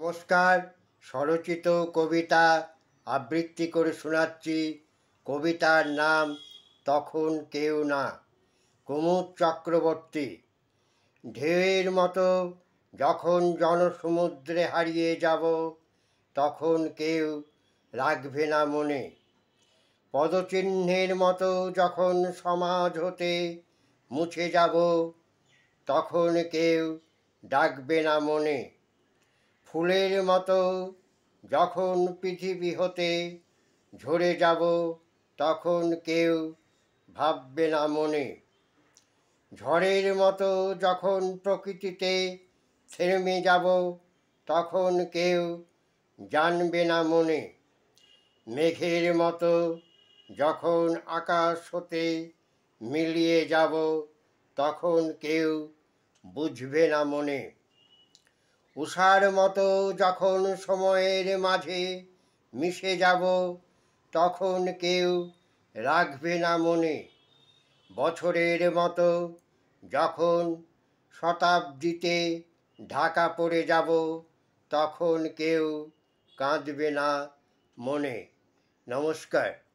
নমস্কার। স্বরচিত কবিতা আবৃত্তি করে শোনাচ্ছি। কবিতার নাম তখন কেউ না। কুমুদ চক্রবর্তী। ঢেউয়ের মতো যখন জনসমুদ্রে হারিয়ে যাব, তখন কেউ রাখবে না মনে। পদচিহ্নের মতো যখন সমাজ হতে মুছে যাব, তখন কেউ ডাকবে না মনে। ফুলের মতো যখন পৃথিবী হতে ঝরে যাব, তখন কেউ ভাববে না মনে। ঝড়ের মতো যখন প্রকৃতিতে থেমে যাব, তখন কেউ জানবে না মনে। মেঘের মতো যখন আকাশ হতে মিলিয়ে যাব, তখন কেউ বুঝবে না মনে। উষার মতো যখন সময়ের মাঝে মিশে যাব, তখন কেউ রাখবে না মনে। বছরের মতো যখন শতাব্দীতে ঢাকা পড়ে যাব, তখন কেউ কাঁদবে না মনে। নমস্কার।